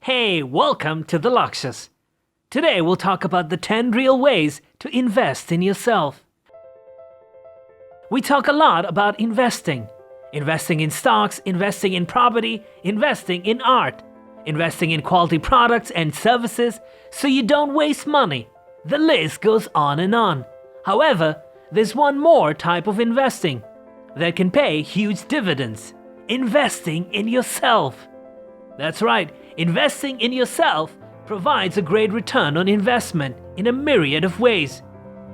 Hey, welcome to the Luxious. Today we'll talk about the 10 real ways to invest in yourself. We talk a lot about investing. Investing in stocks, investing in property, investing in art, investing in quality products and services so you don't waste money. The list goes on and on. However, there's one more type of investing that can pay huge dividends. Investing in yourself. That's right, investing in yourself provides a great return on investment in a myriad of ways.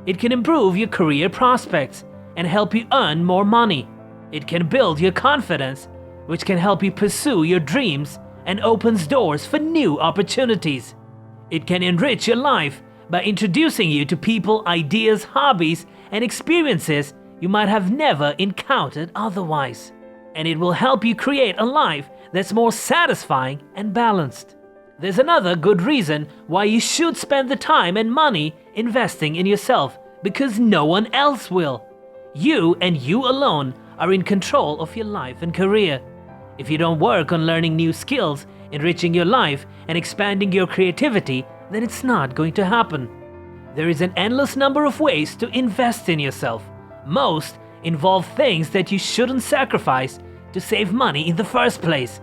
It can improve your career prospects and help you earn more money. It can build your confidence, which can help you pursue your dreams and opens doors for new opportunities. It can enrich your life by introducing you to people, ideas, hobbies, and experiences you might have never encountered otherwise. And it will help you create a life that's more satisfying and balanced. There's another good reason why you should spend the time and money investing in yourself, because no one else will. You and you alone are in control of your life and career. If you don't work on learning new skills, enriching your life, and expanding your creativity, then it's not going to happen. There is an endless number of ways to invest in yourself. Most involve things that you shouldn't sacrifice to save money in the first place.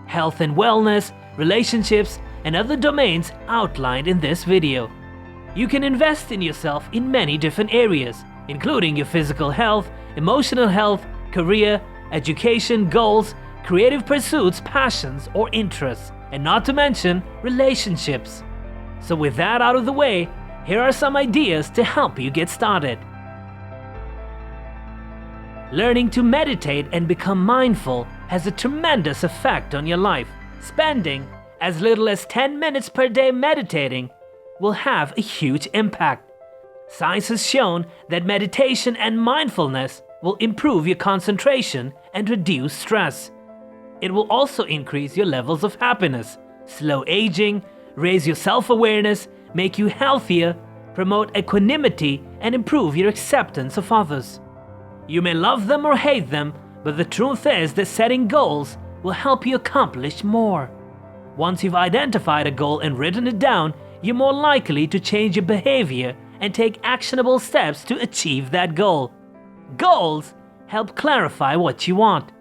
Health and wellness, relationships, and other domains outlined in this video. You can invest in yourself in many different areas, including your physical health, emotional health, career, education, goals, creative pursuits, passions, or interests, and not to mention relationships. So with that out of the way, here are some ideas to help you get started. Learning to meditate and become mindful has a tremendous effect on your life. Spending as little as 10 minutes per day meditating will have a huge impact. Science has shown that meditation and mindfulness will improve your concentration and reduce stress. It will also increase your levels of happiness, slow aging, raise your self-awareness, make you healthier, promote equanimity, and improve your acceptance of others. You may love them or hate them, but the truth is that setting goals will help you accomplish more. Once you've identified a goal and written it down, you're more likely to change your behavior and take actionable steps to achieve that goal. Goals help clarify what you want.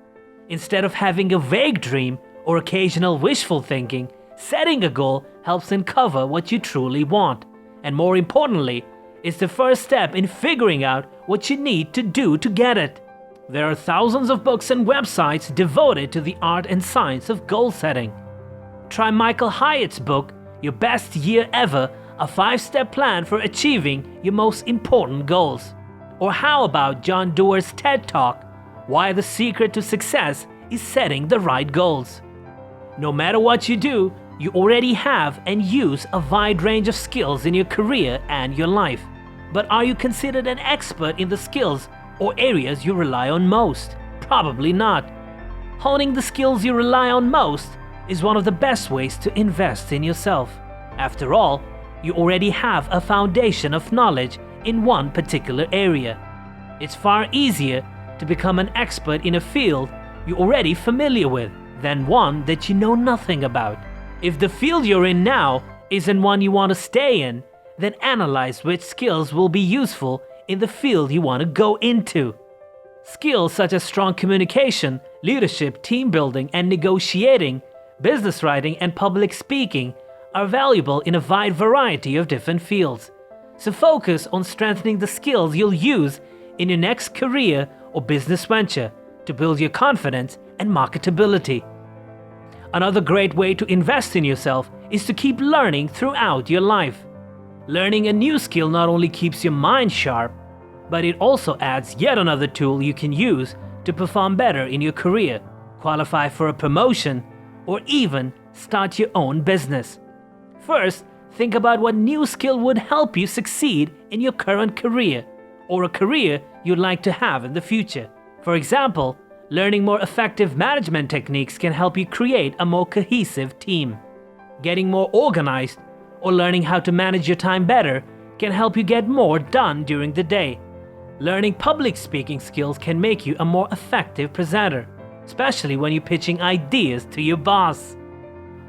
Instead of having a vague dream or occasional wishful thinking, setting a goal helps uncover what you truly want. And more importantly, it's the first step in figuring out what you need to do to get it. There are thousands of books and websites devoted to the art and science of goal setting. Try Michael Hyatt's book, Your Best Year Ever, a 5-step plan for achieving your most important goals. Or how about John Doerr's TED Talk, Why the Secret to Success is Setting the Right Goals. No matter what you do, you already have and use a wide range of skills in your career and your life. But are you considered an expert in the skills or areas you rely on most? Probably not. Honing the skills you rely on most is one of the best ways to invest in yourself. After all, you already have a foundation of knowledge in one particular area. It's far easier to become an expert in a field you're already familiar with than one that you know nothing about. If the field you're in now isn't one you want to stay in, then analyze which skills will be useful in the field you want to go into. Skills such as strong communication, leadership, team building, and negotiating, business writing, and public speaking are valuable in a wide variety of different fields. So focus on strengthening the skills you'll use in your next career or business venture to build your confidence and marketability. Another great way to invest in yourself is to keep learning throughout your life. Learning a new skill not only keeps your mind sharp, but it also adds yet another tool you can use to perform better in your career, qualify for a promotion, or even start your own business. First, think about what new skill would help you succeed in your current career, or a career you'd like to have in the future. For example, learning more effective management techniques can help you create a more cohesive team. Getting more organized or learning how to manage your time better can help you get more done during the day. Learning public speaking skills can make you a more effective presenter, especially when you're pitching ideas to your boss.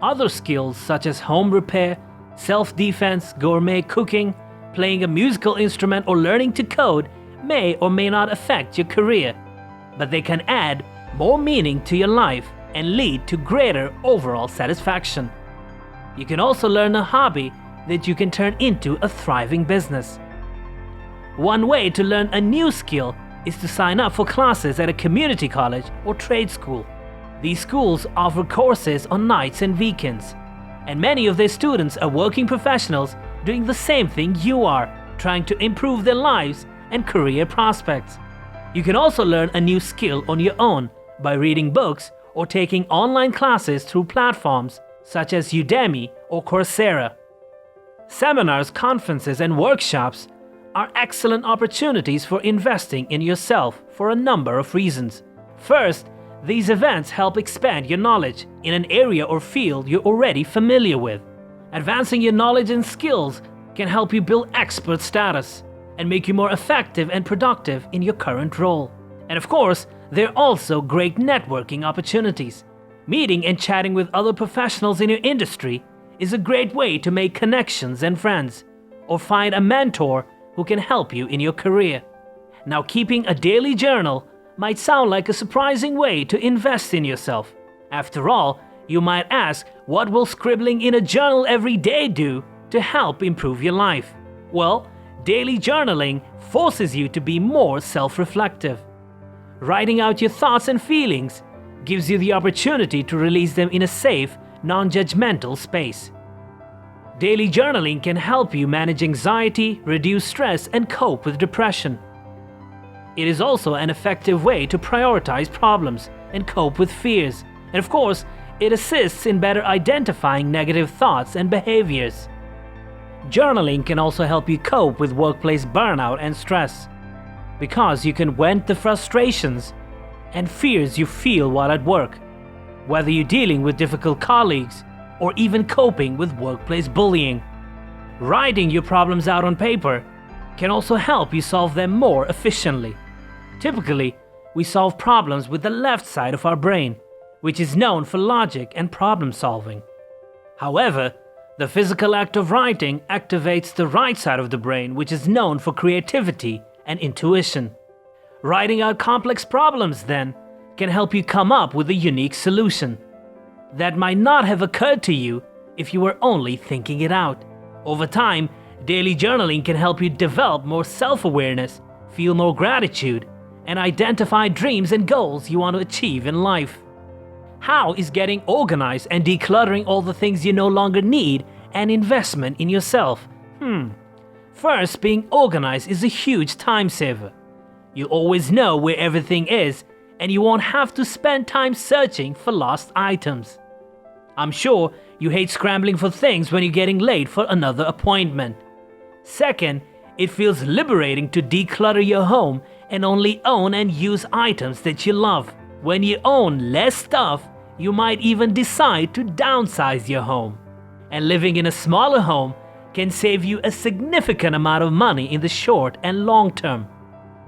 Other skills such as home repair, self-defense, gourmet cooking, playing a musical instrument, or learning to code may or may not affect your career, but they can add more meaning to your life and lead to greater overall satisfaction. You can also learn a hobby that you can turn into a thriving business. One way to learn a new skill is to sign up for classes at a community college or trade school. These schools offer courses on nights and weekends, and many of their students are working professionals doing the same thing you are, trying to improve their lives and career prospects. You can also learn a new skill on your own by reading books or taking online classes through platforms such as Udemy or Coursera. Seminars, conferences, and workshops are excellent opportunities for investing in yourself for a number of reasons. First, these events help expand your knowledge in an area or field you're already familiar with. Advancing your knowledge and skills can help you build expert status and make you more effective and productive in your current role. And of course, there are also great networking opportunities. Meeting and chatting with other professionals in your industry is a great way to make connections and friends, or find a mentor who can help you in your career. Now, keeping a daily journal might sound like a surprising way to invest in yourself. After all, you might ask, what will scribbling in a journal every day do to help improve your life? Well, daily journaling forces you to be more self-reflective. Writing out your thoughts and feelings gives you the opportunity to release them in a safe, non-judgmental space. Daily journaling can help you manage anxiety, reduce stress, and cope with depression. It is also an effective way to prioritize problems and cope with fears. And of course, it assists in better identifying negative thoughts and behaviors. Journaling can also help you cope with workplace burnout and stress, because you can vent the frustrations and fears you feel while at work, whether you're dealing with difficult colleagues or even coping with workplace bullying. Writing your problems out on paper can also help you solve them more efficiently. Typically, we solve problems with the left side of our brain, which is known for logic and problem solving. However, the physical act of writing activates the right side of the brain, which is known for creativity and intuition. Writing out complex problems, then, can help you come up with a unique solution that might not have occurred to you if you were only thinking it out. Over time, daily journaling can help you develop more self-awareness, feel more gratitude, and identify dreams and goals you want to achieve in life. How is getting organized and decluttering all the things you no longer need an investment in yourself? First, being organized is a huge time saver. You'll always know where everything is, and you won't have to spend time searching for lost items. I'm sure you hate scrambling for things when you're getting late for another appointment. Second, it feels liberating to declutter your home and only own and use items that you love. When you own less stuff, you might even decide to downsize your home. And living in a smaller home can save you a significant amount of money in the short and long term.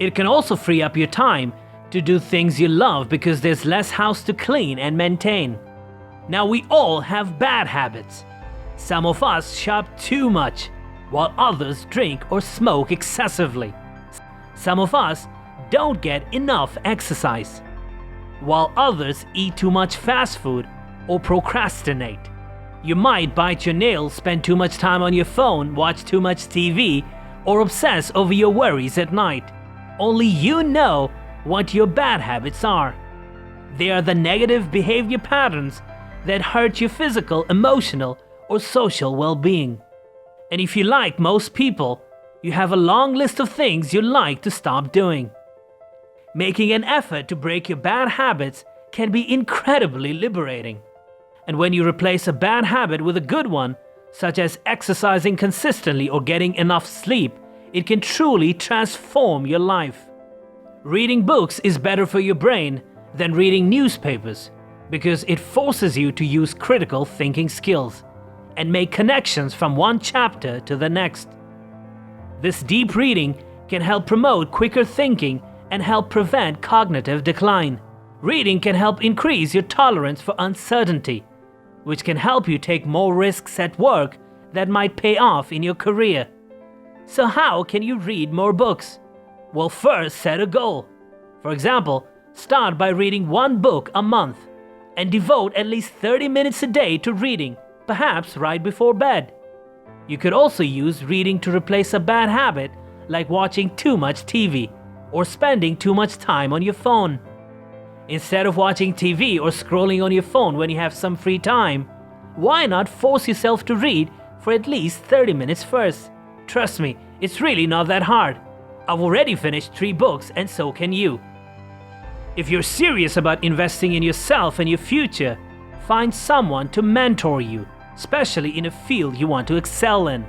It can also free up your time to do things you love because there's less house to clean and maintain. Now, we all have bad habits. Some of us shop too much, while others drink or smoke excessively. Some of us don't get enough exercise, while others eat too much fast food or procrastinate. You might bite your nails, spend too much time on your phone, watch too much TV, or obsess over your worries at night. Only you know what your bad habits are. They are the negative behavior patterns that hurt your physical, emotional, or social well-being. And if you're like most people, you have a long list of things you'd like to stop doing. Making an effort to break your bad habits can be incredibly liberating. And when you replace a bad habit with a good one, such as exercising consistently or getting enough sleep, it can truly transform your life. Reading books is better for your brain than reading newspapers because it forces you to use critical thinking skills and make connections from one chapter to the next. This deep reading can help promote quicker thinking and help prevent cognitive decline. Reading can help increase your tolerance for uncertainty, which can help you take more risks at work that might pay off in your career. So how can you read more books? Well, first set a goal. For example, start by reading one book a month and devote at least 30 minutes a day to reading, perhaps right before bed. You could also use reading to replace a bad habit like watching too much TV or spending too much time on your phone. Instead of watching TV or scrolling on your phone when you have some free time, why not force yourself to read for at least 30 minutes first? Trust me, it's really not that hard. I've already finished 3 books and so can you. If you're serious about investing in yourself and your future, find someone to mentor you, especially in a field you want to excel in.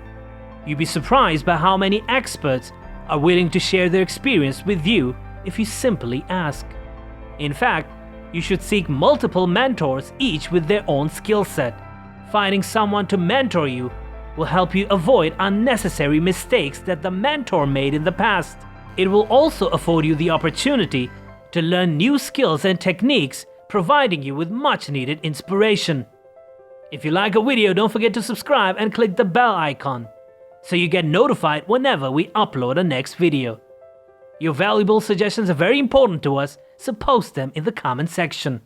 You'd be surprised by how many experts are willing to share their experience with you if you simply ask. In fact, you should seek multiple mentors, each with their own skill set. Finding someone to mentor you will help you avoid unnecessary mistakes that the mentor made in the past. It will also afford you the opportunity to learn new skills and techniques, providing you with much needed inspiration. If you like a video, don't forget to subscribe and click the bell icon so you get notified whenever we upload a next video. Your valuable suggestions are very important to us, so post them in the comment section.